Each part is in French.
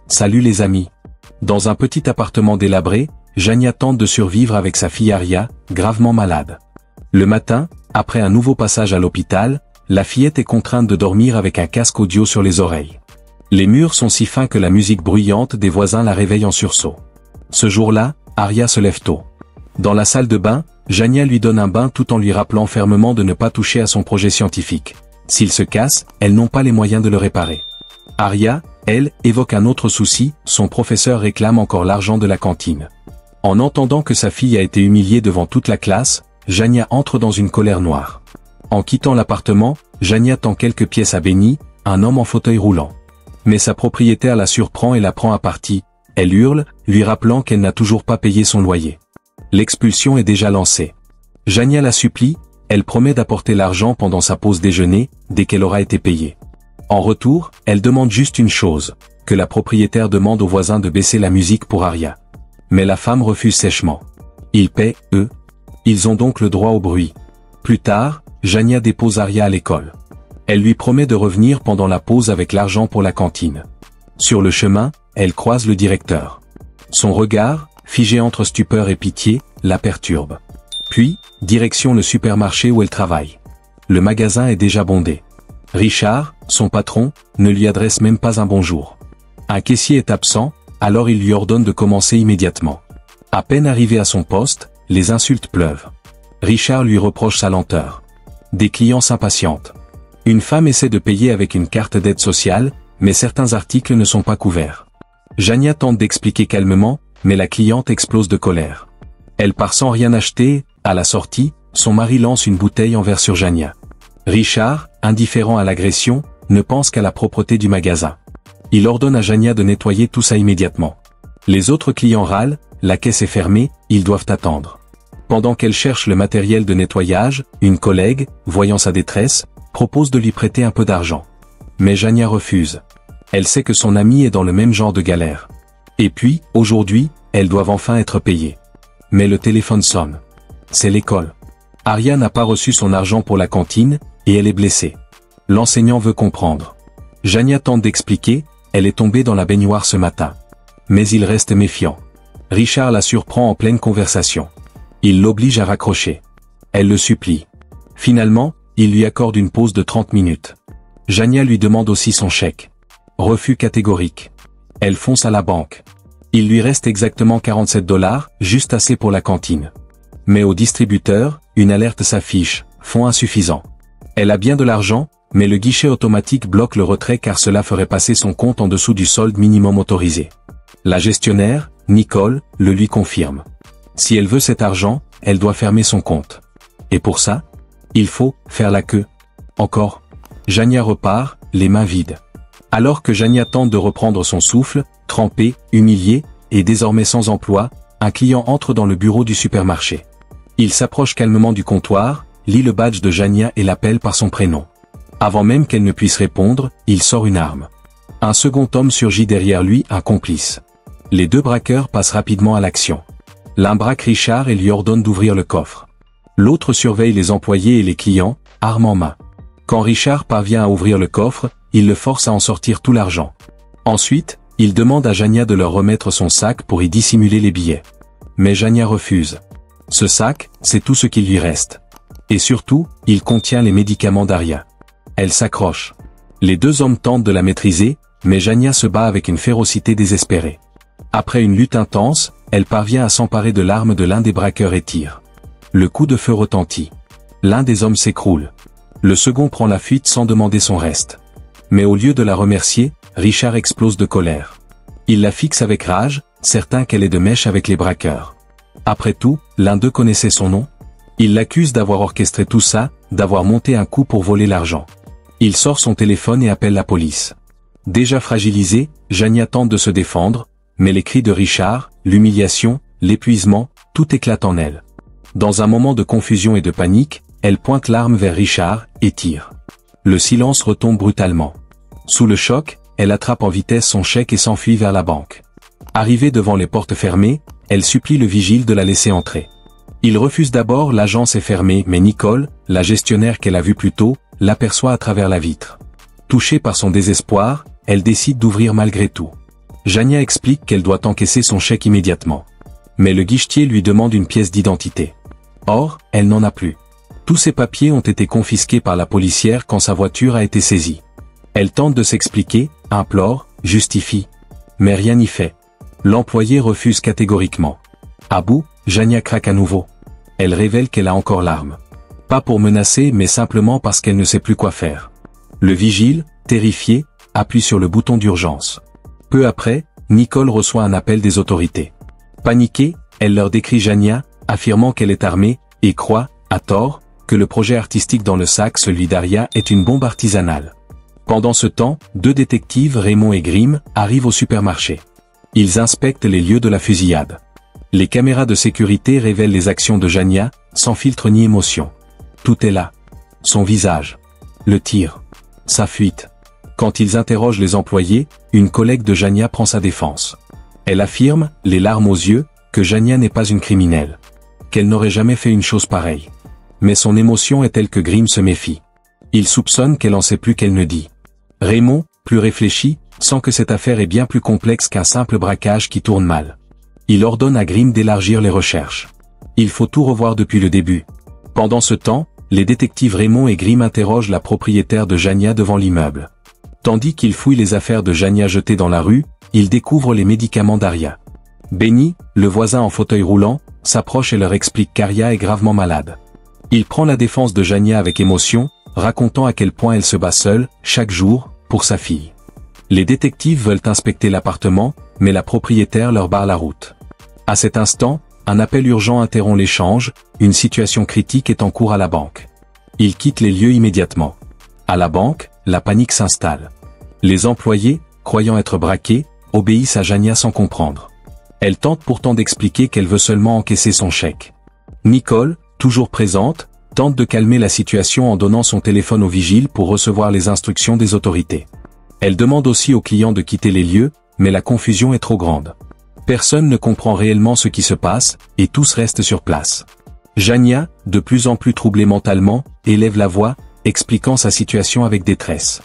Salut les amis. Dans un petit appartement délabré, Jania tente de survivre avec sa fille Aria, gravement malade. Le matin, après un nouveau passage à l'hôpital, la fillette est contrainte de dormir avec un casque audio sur les oreilles. Les murs sont si fins que la musique bruyante des voisins la réveille en sursaut. Ce jour-là, Aria se lève tôt. Dans la salle de bain, Jania lui donne un bain tout en lui rappelant fermement de ne pas toucher à son projet scientifique. S'il se casse, elles n'ont pas les moyens de le réparer. Aria, elle, évoque un autre souci, son professeur réclame encore l'argent de la cantine. En entendant que sa fille a été humiliée devant toute la classe, Jania entre dans une colère noire. En quittant l'appartement, Jania tend quelques pièces à Benny, un homme en fauteuil roulant. Mais sa propriétaire la surprend et la prend à partie. Elle hurle, lui rappelant qu'elle n'a toujours pas payé son loyer. L'expulsion est déjà lancée. Jania la supplie, elle promet d'apporter l'argent pendant sa pause déjeuner, dès qu'elle aura été payée. En retour, elle demande juste une chose, que la propriétaire demande aux voisins de baisser la musique pour Aria. Mais la femme refuse sèchement. Ils paient, eux. Ils ont donc le droit au bruit. Plus tard, Jania dépose Aria à l'école. Elle lui promet de revenir pendant la pause avec l'argent pour la cantine. Sur le chemin, elle croise le directeur. Son regard, figé entre stupeur et pitié, la perturbe. Puis, direction le supermarché où elle travaille. Le magasin est déjà bondé. Richard, son patron, ne lui adresse même pas un bonjour. Un caissier est absent, alors il lui ordonne de commencer immédiatement. À peine arrivé à son poste, les insultes pleuvent. Richard lui reproche sa lenteur. Des clients s'impatientent. Une femme essaie de payer avec une carte d'aide sociale, mais certains articles ne sont pas couverts. Jania tente d'expliquer calmement, mais la cliente explose de colère. Elle part sans rien acheter. À la sortie, son mari lance une bouteille en verre sur Jania. Richard, indifférent à l'agression, ne pense qu'à la propreté du magasin. Il ordonne à Jania de nettoyer tout ça immédiatement. Les autres clients râlent, la caisse est fermée, ils doivent attendre. Pendant qu'elle cherche le matériel de nettoyage, une collègue, voyant sa détresse, propose de lui prêter un peu d'argent. Mais Jania refuse. Elle sait que son amie est dans le même genre de galère. Et puis, aujourd'hui, elles doivent enfin être payées. Mais le téléphone sonne. C'est l'école. Aria n'a pas reçu son argent pour la cantine, et elle est blessée. L'enseignant veut comprendre. Jania tente d'expliquer, elle est tombée dans la baignoire ce matin. Mais il reste méfiant. Richard la surprend en pleine conversation. Il l'oblige à raccrocher. Elle le supplie. Finalement, il lui accorde une pause de 30 minutes. Jania lui demande aussi son chèque. Refus catégorique. Elle fonce à la banque. Il lui reste exactement $47, juste assez pour la cantine. Mais au distributeur, une alerte s'affiche, fonds insuffisants. Elle a bien de l'argent, mais le guichet automatique bloque le retrait car cela ferait passer son compte en dessous du solde minimum autorisé. La gestionnaire, Nicole, le lui confirme. Si elle veut cet argent, elle doit fermer son compte. Et pour ça, il faut faire la queue. Encore. Jania repart, les mains vides. Alors que Jania tente de reprendre son souffle, trempé, humilié, et désormais sans emploi, un client entre dans le bureau du supermarché. Il s'approche calmement du comptoir, lit le badge de Jania et l'appelle par son prénom. Avant même qu'elle ne puisse répondre, il sort une arme. Un second homme surgit derrière lui, un complice. Les deux braqueurs passent rapidement à l'action. L'un braque Richard et lui ordonne d'ouvrir le coffre. L'autre surveille les employés et les clients, arme en main. Quand Richard parvient à ouvrir le coffre, il le force à en sortir tout l'argent. Ensuite, il demande à Jania de leur remettre son sac pour y dissimuler les billets. Mais Jania refuse. Ce sac, c'est tout ce qu'il lui reste. Et surtout, il contient les médicaments d'Aria. Elle s'accroche. Les deux hommes tentent de la maîtriser, mais Jania se bat avec une férocité désespérée. Après une lutte intense, elle parvient à s'emparer de l'arme de l'un des braqueurs et tire. Le coup de feu retentit. L'un des hommes s'écroule. Le second prend la fuite sans demander son reste. Mais au lieu de la remercier, Richard explose de colère. Il la fixe avec rage, certain qu'elle est de mèche avec les braqueurs. Après tout, l'un d'eux connaissait son nom. Il l'accuse d'avoir orchestré tout ça, d'avoir monté un coup pour voler l'argent. Il sort son téléphone et appelle la police. Déjà fragilisée, Jania tente de se défendre, mais les cris de Richard, l'humiliation, l'épuisement, tout éclate en elle. Dans un moment de confusion et de panique, elle pointe l'arme vers Richard, et tire. Le silence retombe brutalement. Sous le choc, elle attrape en vitesse son chèque et s'enfuit vers la banque. Arrivée devant les portes fermées, elle supplie le vigile de la laisser entrer. Il refuse d'abord, l'agence est fermée, mais Nicole, la gestionnaire qu'elle a vue plus tôt, l'aperçoit à travers la vitre. Touchée par son désespoir, elle décide d'ouvrir malgré tout. Jania explique qu'elle doit encaisser son chèque immédiatement. Mais le guichetier lui demande une pièce d'identité. Or, elle n'en a plus. Tous ses papiers ont été confisqués par la policière quand sa voiture a été saisie. Elle tente de s'expliquer, implore, justifie. Mais rien n'y fait. L'employé refuse catégoriquement. À bout, Jania craque à nouveau. Elle révèle qu'elle a encore l'arme. Pas pour menacer mais simplement parce qu'elle ne sait plus quoi faire. Le vigile, terrifié, appuie sur le bouton d'urgence. Peu après, Nicole reçoit un appel des autorités. Paniquée, elle leur décrit Jania, affirmant qu'elle est armée, et croit, à tort, que le projet artistique dans le sac, celui d'Aria, est une bombe artisanale. Pendant ce temps, 2 détectives, Raymond et Grimm, arrivent au supermarché. Ils inspectent les lieux de la fusillade. Les caméras de sécurité révèlent les actions de Jania, sans filtre ni émotion. Tout est là. Son visage. Le tir. Sa fuite. Quand ils interrogent les employés, une collègue de Jania prend sa défense. Elle affirme, les larmes aux yeux, que Jania n'est pas une criminelle. Qu'elle n'aurait jamais fait une chose pareille. Mais son émotion est telle que Grimm se méfie. Il soupçonne qu'elle en sait plus qu'elle ne dit. Raymond, plus réfléchi, sent que cette affaire est bien plus complexe qu'un simple braquage qui tourne mal. Il ordonne à Grimm d'élargir les recherches. Il faut tout revoir depuis le début. Pendant ce temps, les détectives Raymond et Grimm interrogent la propriétaire de Jania devant l'immeuble. Tandis qu'ils fouillent les affaires de Jania jetées dans la rue, ils découvrent les médicaments d'Aria. Benny, le voisin en fauteuil roulant, s'approche et leur explique qu'Aria est gravement malade. Il prend la défense de Jania avec émotion, racontant à quel point elle se bat seule, chaque jour, pour sa fille. Les détectives veulent inspecter l'appartement, mais la propriétaire leur barre la route. À cet instant, un appel urgent interrompt l'échange, une situation critique est en cours à la banque. Ils quittent les lieux immédiatement. À la banque, la panique s'installe. Les employés, croyant être braqués, obéissent à Jania sans comprendre. Elle tente pourtant d'expliquer qu'elle veut seulement encaisser son chèque. Nicole, toujours présente, tente de calmer la situation en donnant son téléphone au vigile pour recevoir les instructions des autorités. Elle demande aussi aux clients de quitter les lieux, mais la confusion est trop grande. Personne ne comprend réellement ce qui se passe, et tous restent sur place. Jania, de plus en plus troublée mentalement, élève la voix, expliquant sa situation avec détresse.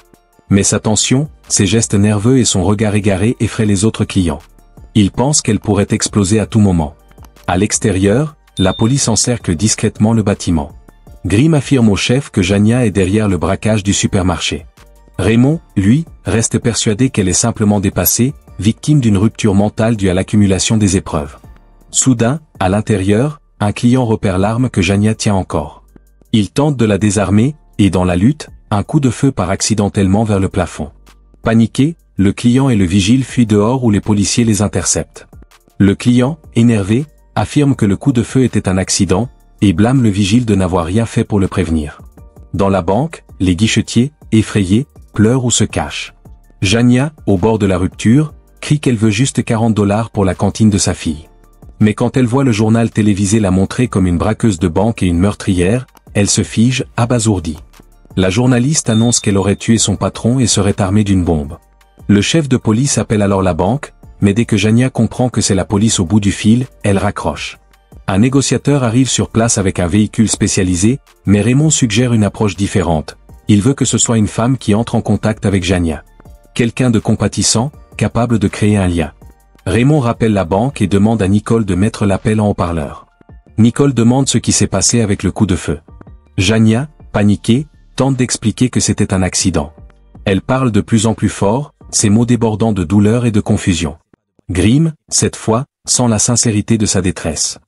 Mais sa tension, ses gestes nerveux et son regard égaré effraient les autres clients. Ils pensent qu'elle pourrait exploser à tout moment. À l'extérieur, la police encercle discrètement le bâtiment. Grimm affirme au chef que Jania est derrière le braquage du supermarché. Raymond, lui, reste persuadé qu'elle est simplement dépassée, victime d'une rupture mentale due à l'accumulation des épreuves. Soudain, à l'intérieur, un client repère l'arme que Jania tient encore. Il tente de la désarmer, et dans la lutte, un coup de feu part accidentellement vers le plafond. Paniqué, le client et le vigile fuient dehors où les policiers les interceptent. Le client, énervé, affirme que le coup de feu était un accident, et blâme le vigile de n'avoir rien fait pour le prévenir. Dans la banque, les guichetiers, effrayés, pleurent ou se cachent. Jania, au bord de la rupture, crie qu'elle veut juste $40 pour la cantine de sa fille. Mais quand elle voit le journal télévisé la montrer comme une braqueuse de banque et une meurtrière, elle se fige, abasourdie. La journaliste annonce qu'elle aurait tué son patron et serait armée d'une bombe. Le chef de police appelle alors la banque, mais dès que Jania comprend que c'est la police au bout du fil, elle raccroche. Un négociateur arrive sur place avec un véhicule spécialisé, mais Raymond suggère une approche différente. Il veut que ce soit une femme qui entre en contact avec Jania. Quelqu'un de compatissant, capable de créer un lien. Raymond rappelle la banque et demande à Nicole de mettre l'appel en haut-parleur. Nicole demande ce qui s'est passé avec le coup de feu. Jania, paniquée, tente d'expliquer que c'était un accident. Elle parle de plus en plus fort, ses mots débordant de douleur et de confusion. Grimm, cette fois, sent la sincérité de sa détresse.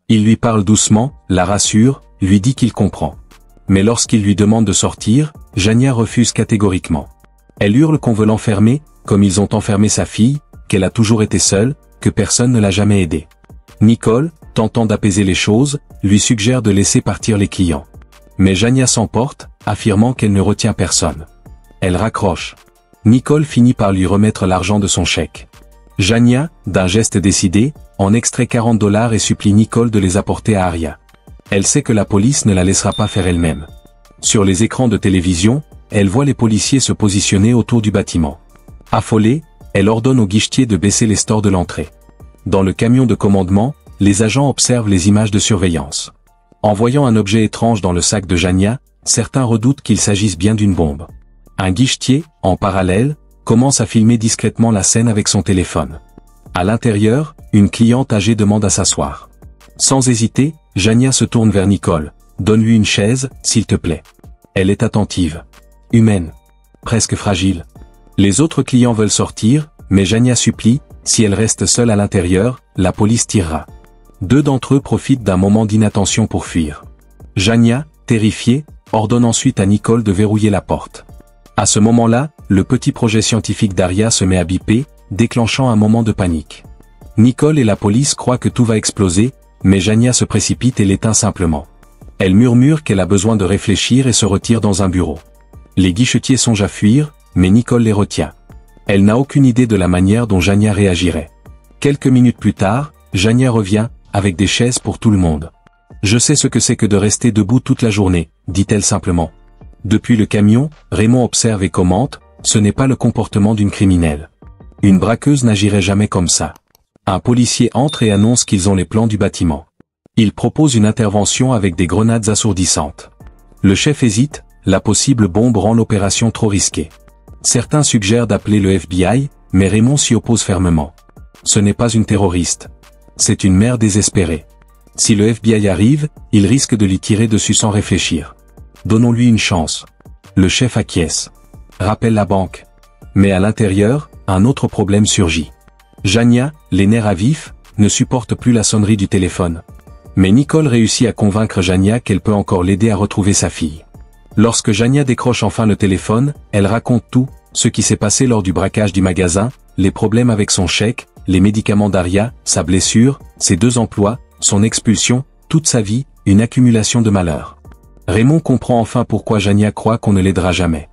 Il lui parle doucement, la rassure, lui dit qu'il comprend. Mais lorsqu'il lui demande de sortir, Jania refuse catégoriquement. Elle hurle qu'on veut l'enfermer, comme ils ont enfermé sa fille, qu'elle a toujours été seule, que personne ne l'a jamais aidée. Nicole, tentant d'apaiser les choses, lui suggère de laisser partir les clients. Mais Jania s'emporte, affirmant qu'elle ne retient personne. Elle raccroche. Nicole finit par lui remettre l'argent de son chèque. Jania, d'un geste décidé, en extrait $40 et supplie Nicole de les apporter à Aria. Elle sait que la police ne la laissera pas faire elle-même. Sur les écrans de télévision, elle voit les policiers se positionner autour du bâtiment. Affolée, elle ordonne au guichetier de baisser les stores de l'entrée. Dans le camion de commandement, les agents observent les images de surveillance. En voyant un objet étrange dans le sac de Jania, certains redoutent qu'il s'agisse bien d'une bombe. Un guichetier, en parallèle, commence à filmer discrètement la scène avec son téléphone. À l'intérieur, une cliente âgée demande à s'asseoir. Sans hésiter, Jania se tourne vers Nicole. Donne-lui une chaise, s'il te plaît. Elle est attentive. Humaine. Presque fragile. Les autres clients veulent sortir, mais Jania supplie, si elle reste seule à l'intérieur, la police tirera. 2 d'entre eux profitent d'un moment d'inattention pour fuir. Jania, terrifiée, ordonne ensuite à Nicole de verrouiller la porte. À ce moment-là, le petit projet scientifique d'Aria se met à biper, déclenchant un moment de panique. Nicole et la police croient que tout va exploser, mais Jania se précipite et l'éteint simplement. Elle murmure qu'elle a besoin de réfléchir et se retire dans un bureau. Les guichetiers songent à fuir, mais Nicole les retient. Elle n'a aucune idée de la manière dont Jania réagirait. Quelques minutes plus tard, Jania revient, avec des chaises pour tout le monde. « Je sais ce que c'est que de rester debout toute la journée », dit-elle simplement. Depuis le camion, Raymond observe et commente, ce n'est pas le comportement d'une criminelle. Une braqueuse n'agirait jamais comme ça. Un policier entre et annonce qu'ils ont les plans du bâtiment. Il propose une intervention avec des grenades assourdissantes. Le chef hésite, la possible bombe rend l'opération trop risquée. Certains suggèrent d'appeler le FBI, mais Raymond s'y oppose fermement. Ce n'est pas une terroriste. C'est une mère désespérée. Si le FBI arrive, il risque de lui tirer dessus sans réfléchir. Donnons-lui une chance. Le chef acquiesce. Rappelle la banque. Mais à l'intérieur, un autre problème surgit. Jania, les nerfs à vif, ne supporte plus la sonnerie du téléphone. Mais Nicole réussit à convaincre Jania qu'elle peut encore l'aider à retrouver sa fille. Lorsque Jania décroche enfin le téléphone, elle raconte tout, ce qui s'est passé lors du braquage du magasin, les problèmes avec son chèque, les médicaments d'Aria, sa blessure, ses 2 emplois, son expulsion, toute sa vie, une accumulation de malheurs. Raymond comprend enfin pourquoi Jania croit qu'on ne l'aidera jamais.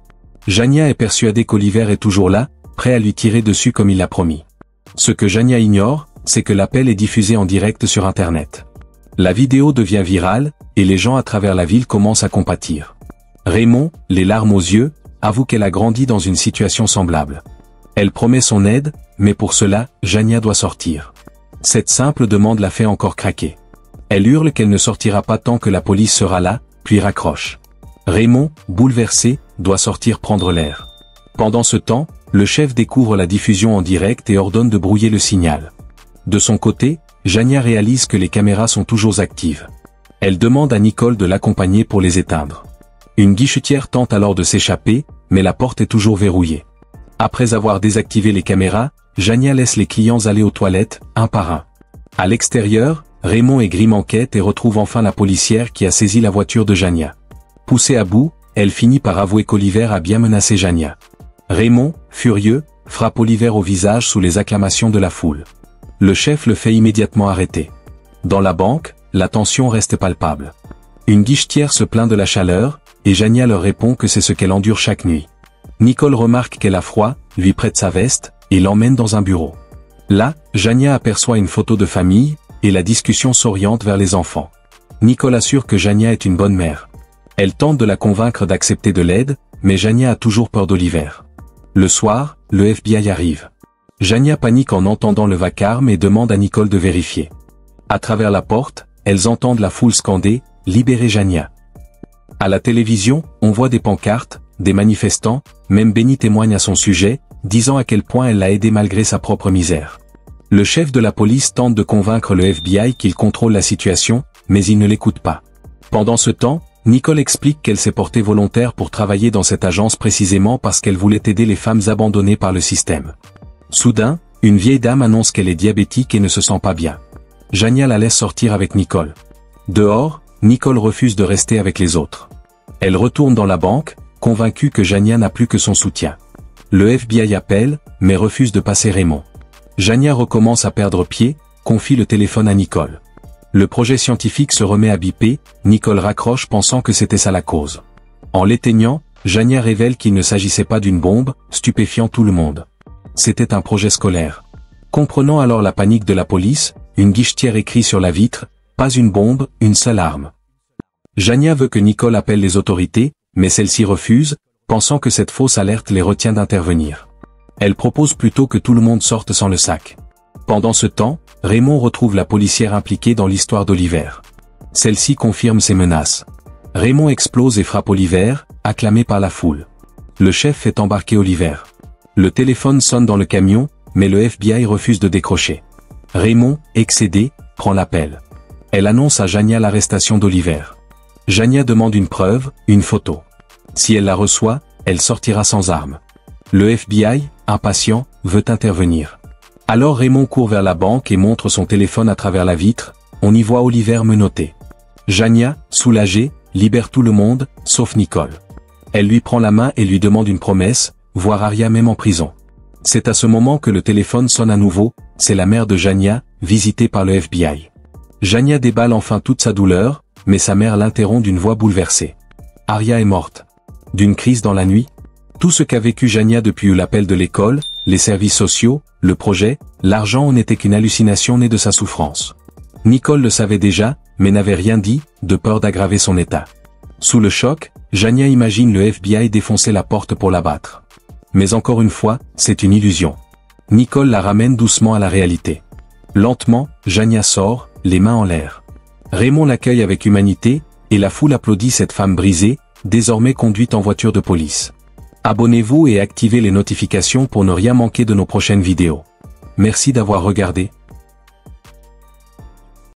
Jania est persuadée qu'Oliver est toujours là, prêt à lui tirer dessus comme il l'a promis. Ce que Jania ignore, c'est que l'appel est diffusé en direct sur Internet. La vidéo devient virale, et les gens à travers la ville commencent à compatir. Raymond, les larmes aux yeux, avoue qu'elle a grandi dans une situation semblable. Elle promet son aide, mais pour cela, Jania doit sortir. Cette simple demande la fait encore craquer. Elle hurle qu'elle ne sortira pas tant que la police sera là, puis raccroche. Raymond, bouleversé, doit sortir prendre l'air. Pendant ce temps, le chef découvre la diffusion en direct et ordonne de brouiller le signal. De son côté, Jania réalise que les caméras sont toujours actives. Elle demande à Nicole de l'accompagner pour les éteindre. Une guichetière tente alors de s'échapper, mais la porte est toujours verrouillée. Après avoir désactivé les caméras, Jania laisse les clients aller aux toilettes, un par un. À l'extérieur, Raymond et Grimm enquêtent et retrouvent enfin la policière qui a saisi la voiture de Jania. Poussée à bout, elle finit par avouer qu'Oliver a bien menacé Jania. Raymond, furieux, frappe Oliver au visage sous les acclamations de la foule. Le chef le fait immédiatement arrêter. Dans la banque, la tension reste palpable. Une guichetière se plaint de la chaleur, et Jania leur répond que c'est ce qu'elle endure chaque nuit. Nicole remarque qu'elle a froid, lui prête sa veste, et l'emmène dans un bureau. Là, Jania aperçoit une photo de famille, et la discussion s'oriente vers les enfants. Nicole assure que Jania est une bonne mère. Elle tente de la convaincre d'accepter de l'aide, mais Jania a toujours peur d'Oliver. Le soir, le FBI arrive. Jania panique en entendant le vacarme et demande à Nicole de vérifier. À travers la porte, elles entendent la foule scander « Libérez Jania ». À la télévision, on voit des pancartes, des manifestants, même Benny témoigne à son sujet, disant à quel point elle l'a aidé malgré sa propre misère. Le chef de la police tente de convaincre le FBI qu'il contrôle la situation, mais il ne l'écoute pas. Pendant ce temps, Nicole explique qu'elle s'est portée volontaire pour travailler dans cette agence précisément parce qu'elle voulait aider les femmes abandonnées par le système. Soudain, une vieille dame annonce qu'elle est diabétique et ne se sent pas bien. Jania la laisse sortir avec Nicole. Dehors, Nicole refuse de rester avec les autres. Elle retourne dans la banque, convaincue que Jania n'a plus que son soutien. Le FBI appelle, mais refuse de passer Raymond. Jania recommence à perdre pied, confie le téléphone à Nicole. Le projet scientifique se remet à biper, Nicole raccroche pensant que c'était ça la cause. En l'éteignant, Jania révèle qu'il ne s'agissait pas d'une bombe, stupéfiant tout le monde. C'était un projet scolaire. Comprenant alors la panique de la police, une guichetière écrit sur la vitre, « Pas une bombe, une seule arme ». Jania veut que Nicole appelle les autorités, mais celle-ci refuse, pensant que cette fausse alerte les retient d'intervenir. Elle propose plutôt que tout le monde sorte sans le sac. Pendant ce temps, Raymond retrouve la policière impliquée dans l'histoire d'Oliver. Celle-ci confirme ses menaces. Raymond explose et frappe Oliver, acclamé par la foule. Le chef fait embarquer Oliver. Le téléphone sonne dans le camion, mais le FBI refuse de décrocher. Raymond, excédé, prend l'appel. Elle annonce à Jania l'arrestation d'Oliver. Jania demande une preuve, une photo. Si elle la reçoit, elle sortira sans arme. Le FBI, impatient, veut intervenir. Alors Raymond court vers la banque et montre son téléphone à travers la vitre, on y voit Oliver menotté. Jania, soulagée, libère tout le monde, sauf Nicole. Elle lui prend la main et lui demande une promesse, voir Aria même en prison. C'est à ce moment que le téléphone sonne à nouveau, c'est la mère de Jania, visitée par le FBI. Jania déballe enfin toute sa douleur, mais sa mère l'interrompt d'une voix bouleversée. Aria est morte. D'une crise dans la nuit. Tout ce qu'a vécu Jania depuis l'appel de l'école, les services sociaux, le projet, l'argent n'était qu'une hallucination née de sa souffrance. Nicole le savait déjà, mais n'avait rien dit, de peur d'aggraver son état. Sous le choc, Jania imagine le FBI défoncer la porte pour l'abattre. Mais encore une fois, c'est une illusion. Nicole la ramène doucement à la réalité. Lentement, Jania sort, les mains en l'air. Raymond l'accueille avec humanité, et la foule applaudit cette femme brisée, désormais conduite en voiture de police. Abonnez-vous et activez les notifications pour ne rien manquer de nos prochaines vidéos. Merci d'avoir regardé.